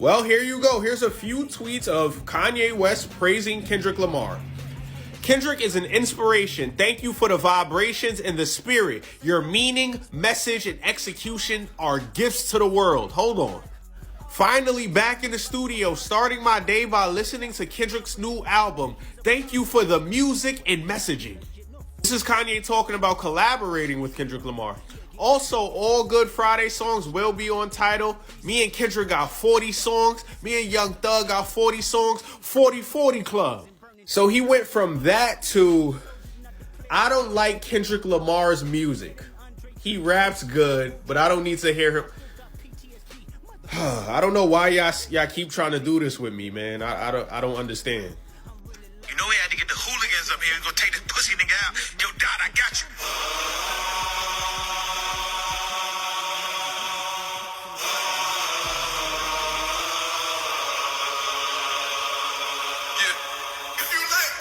Well, here you go. Here's a few tweets of Kanye West praising Kindrick Lamar. Kindrick is an inspiration. Thank you for the vibrations and the spirit. Your meaning, message, and execution are gifts to the world. Hold on. Finally back in the studio, starting my day by listening to Kendrick's new album. Thank you for the music and messaging. This is Kanye talking about collaborating with Kindrick Lamar. Also, all Good Friday songs will be on Tidal. Me and Kendrick got 40 songs. Me and Young Thug got 40 songs. 40-40 Club. So he went from that to, I don't like Kendrick Lamar's music. He raps good, but I don't need to hear him. I don't know why y'all keep trying to do this with me, man. I don't understand. You know we had to get the hooligans up here. We're gonna take this pussy nigga out. Yo, Dot, I got you. Yeah. If you like,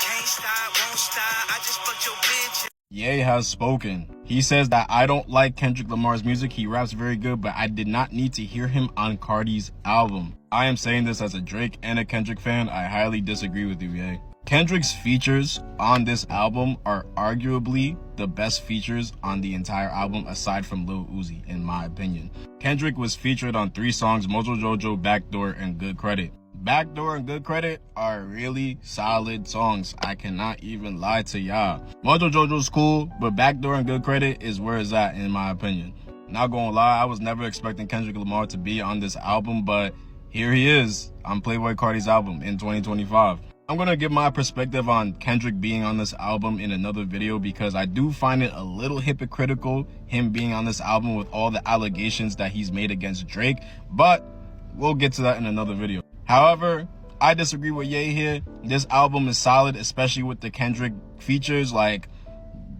can't stop, won't stop. I just fucked your bitch. Ye has spoken. He says that I don't like Kendrick Lamar's music. He raps very good, but I did not need to hear him on Cardi's album. I am saying this as a Drake and a Kendrick fan. I highly disagree with you, Ye. Kendrick's features on this album are arguably the best features on the entire album aside from Lil Uzi, in my opinion. Kendrick was featured on 3 songs, Mojo Jojo, Backdoor, and Good Credit. Backdoor and Good Credit are really solid songs. I cannot even lie to y'all. Mojo Jojo's cool, but Backdoor and Good Credit is where it's at, in my opinion. Not gonna lie, I was never expecting Kendrick Lamar to be on this album, but here he is on Playboi Carti's album in 2025. I'm gonna give my perspective on Kendrick being on this album in another video because I do find it a little hypocritical, him being on this album with all the allegations that he's made against Drake, but we'll get to that in another video. However, I disagree with Ye here. This album is solid, especially with the Kendrick features. Like,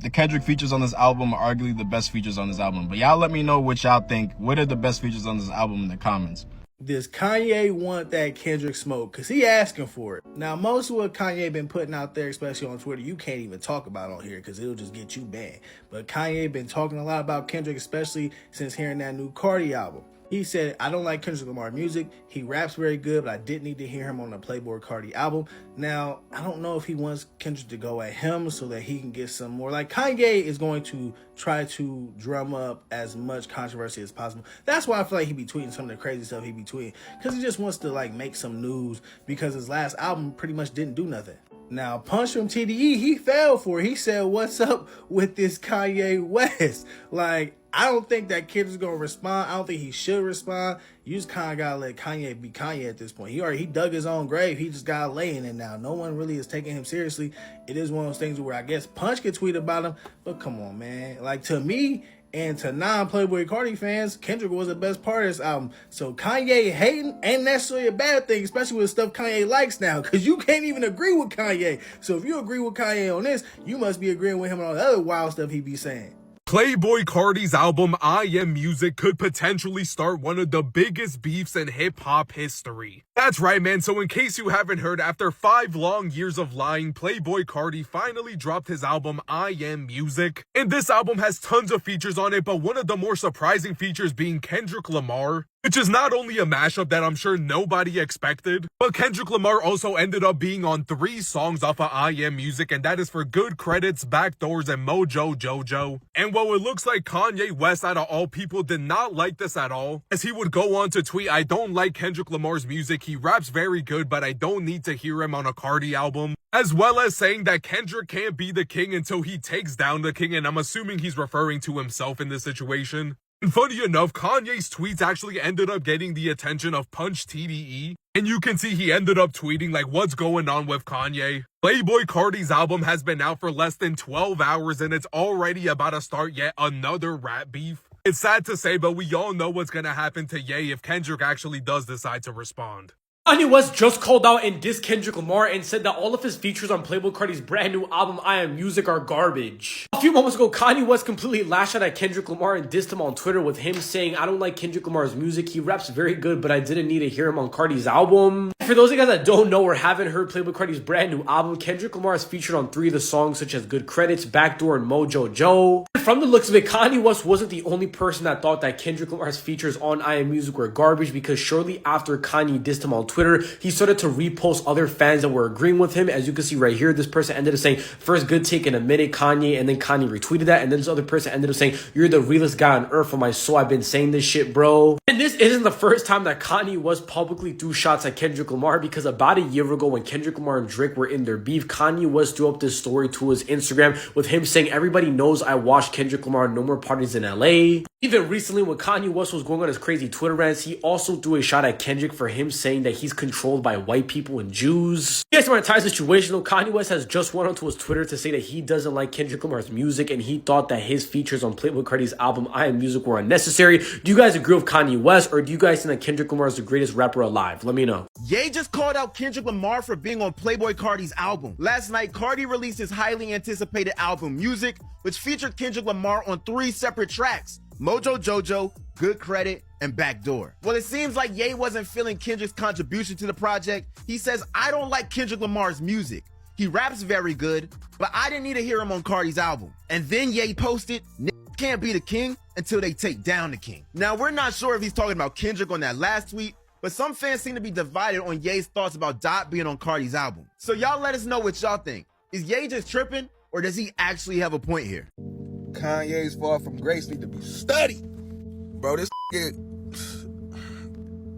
the Kendrick features on this album are arguably the best features on this album. But y'all let me know what y'all think. What are the best features on this album in the comments? Does Kanye want that Kendrick smoke? Because he asking for it. Now, most of what Kanye been putting out there, especially on Twitter, you can't even talk about on here because it'll just get you banned. But Kanye been talking a lot about Kendrick, especially since hearing that new Cardi album. He said, I don't like Kendrick Lamar music. He raps very good, but I didn't need to hear him on the Playboi Carti album. Now, I don't know if he wants Kendrick to go at him so that he can get some more. Like, Kanye is going to try to drum up as much controversy as possible. That's why I feel like he be tweeting some of the crazy stuff he be tweeting. Because he just wants to, like, make some news because his last album pretty much didn't do nothing. Now, Punch from TDE, he fell for it. He said, what's up with this Kanye West? Like, I don't think that kid is going to respond. I don't think he should respond. You just kind of got to let Kanye be Kanye at this point. He dug his own grave. He just got to lay in it now. No one really is taking him seriously. It is one of those things where I guess Punch could tweet about him. But come on, man. Like, to me and to non-Playboi Carti fans, Kendrick was the best part of this album. So Kanye hating ain't necessarily a bad thing, especially with stuff Kanye likes now, because you can't even agree with Kanye. So if you agree with Kanye on this, you must be agreeing with him on all the other wild stuff he be saying. Playboi Carti's album I Am Music could potentially start one of the biggest beefs in hip-hop history. That's right, man. So in case you haven't heard, after 5 long years of lying, Playboi Carti finally dropped his album I Am Music. And this album has tons of features on it, but one of the more surprising features being Kendrick Lamar, which is not only a mashup that I'm sure nobody expected, but Kendrick Lamar also ended up being on 3 songs off of I Am Music, and that is for Good Credits, Backdoors, and Mojo Jojo. And while it looks like Kanye West, out of all people, did not like this at all, as he would go on to tweet, I don't like Kendrick Lamar's music, he raps very good, but I don't need to hear him on a Carti album. As well as saying that Kendrick can't be the king until he takes down the king, and I'm assuming he's referring to himself in this situation. And funny enough, Kanye's tweets actually ended up getting the attention of Punch TDE. And you can see he ended up tweeting like, what's going on with Kanye? Playboi Carti's album has been out for less than 12 hours and it's already about to start yet another rap beef. It's sad to say, but we all know what's gonna happen to Ye if Kendrick actually does decide to respond. Kanye West just called out and dissed Kendrick Lamar and said that all of his features on Playboi Carti's brand new album, I Am Music, are garbage. A few moments ago, Kanye West completely lashed out at Kendrick Lamar and dissed him on Twitter with him saying, I don't like Kendrick Lamar's music. He raps very good, but I didn't need to hear him on Carti's album. For those of you guys that don't know or haven't heard Playboi Carti's brand new album, Kendrick Lamar is featured on 3 of the songs such as Good Credits, Backdoor, and Mojo Joe. From the looks of it, Kanye West wasn't the only person that thought that Kendrick Lamar's features on I Am Music were garbage, because shortly after Kanye dissed him on Twitter, he started to repost other fans that were agreeing with him. As you can see right here, this person ended up saying, first good take in a minute, Kanye, and then Kanye retweeted that, and then this other person ended up saying, you're the realest guy on earth for my soul, I've been saying this shit, bro. And this isn't the first time that Kanye West publicly threw shots at Kendrick Lamar, because about a year ago when Kendrick Lamar and Drake were in their beef, Kanye West threw up this story to his Instagram with him saying, everybody knows I watched Kendrick Lamar No More Parties in LA. Even recently when Kanye West was going on his crazy Twitter rants, he also threw a shot at Kendrick for him saying that he's controlled by white people and Jews. Yes, my entire situation though, Kanye West has just went onto his Twitter to say that he doesn't like Kendrick Lamar's music and he thought that his features on Playboi Carti's album I Am Music were unnecessary. Do you guys agree with Kanye West, or do you guys think that Kendrick Lamar is the greatest rapper alive? Let me know. Ye just called out Kindrick Lamar for being on Playboi Carti's album. Last night, Carti released his highly anticipated album Music, which featured Kendrick Lamar on 3 separate tracks: Mojo Jojo, Good Credit, and Backdoor. Well, it seems like Ye wasn't feeling Kendrick's contribution to the project. He says, I don't like Kendrick Lamar's music. He raps very good, but I didn't need to hear him on Carti's album. And then Ye posted, "Niggas can't be the king until they take down the king." Now, we're not sure if he's talking about Kendrick on that last tweet, but some fans seem to be divided on Ye's thoughts about Dot being on Carti's album. So y'all let us know what y'all think. Is Ye just tripping, or does he actually have a point here? Kanye's Fall from Grace need to be studied. Bro, this kid,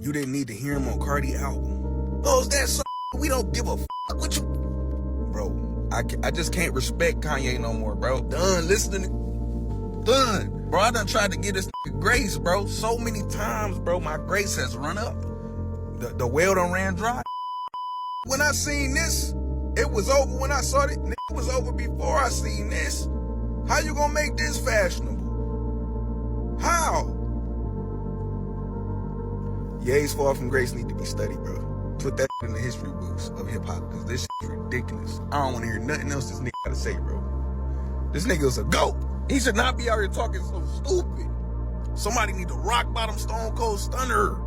you didn't need to hear him on Cardi album. Oh, is that so? We don't give a fuck with you. Bro, I just can't respect Kanye no more, bro. Done listening. Done. Bro, I done tried to get this grace, bro. So many times, bro, my grace has run up. The well done ran dry. When I seen this, it was over when I saw it. It was over before I seen this. How you gonna make this fashionable? How? Ye's Fall from Grace need to be studied, bro. Put that in the history books of hip-hop, because this shit's ridiculous. I don't want to hear nothing else this nigga gotta say, bro. This nigga's a goat. He should not be out here talking so stupid. Somebody need to rock bottom Stone Cold Stunner.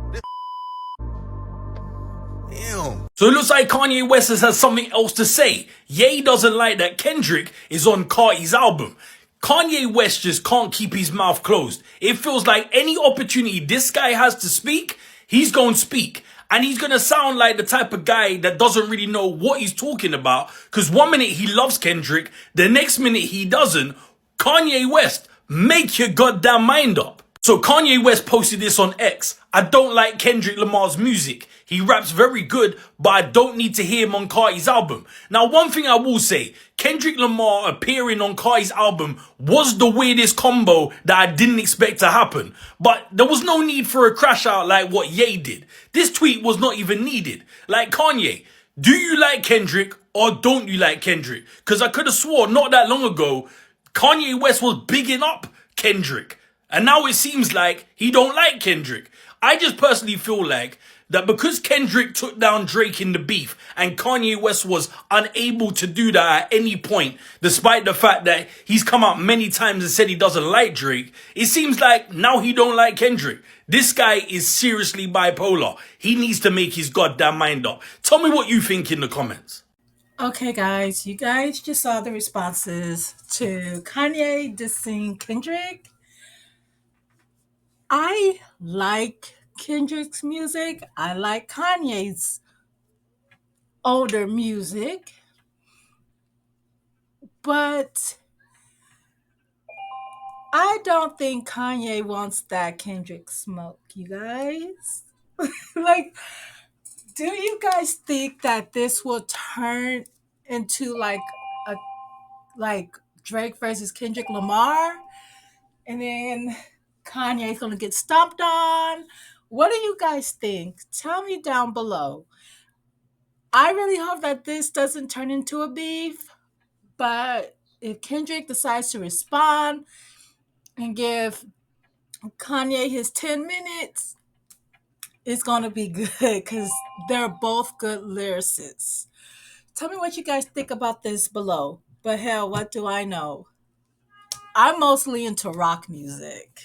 Damn. So it looks like Kanye West has something else to say. Ye doesn't like that Kendrick is on Carti's album. Kanye West just can't keep his mouth closed. It feels like any opportunity this guy has to speak, he's going to speak. And he's going to sound like the type of guy that doesn't really know what he's talking about. Because one minute he loves Kendrick, the next minute he doesn't. Kanye West, make your goddamn mind up. So Kanye West posted this on X. I don't like Kendrick Lamar's music. He raps very good, but I don't need to hear him on Carti's album. Now, one thing I will say, Kendrick Lamar appearing on Carti's album was the weirdest combo that I didn't expect to happen. But there was no need for a crash out like what Ye did. This tweet was not even needed. Like, Kanye, do you like Kendrick or don't you like Kendrick? Because I could have swore not that long ago, Kanye West was bigging up Kendrick. And now it seems like he don't like Kendrick. I just personally feel like that because Kendrick took down Drake in the beef and Kanye West was unable to do that at any point, despite the fact that he's come out many times and said he doesn't like Drake, it seems like now he don't like Kendrick. This guy is seriously bipolar. He needs to make his goddamn mind up. Tell me what you think in the comments. Okay, guys, you guys just saw the responses to Kanye dissing Kendrick. I like Kendrick's music. I like Kanye's older music. But I don't think Kanye wants that Kendrick smoke, you guys. Like, do you guys think that this will turn into like Drake versus Kendrick Lamar? And then Kanye's gonna get stomped on. What do you guys think? Tell me down below. I really hope that this doesn't turn into a beef, but if Kendrick decides to respond and give Kanye his 10 minutes, It's gonna be good because they're both good lyricists. Tell me what you guys think about this below. But hell, what do I know? I'm mostly into rock music.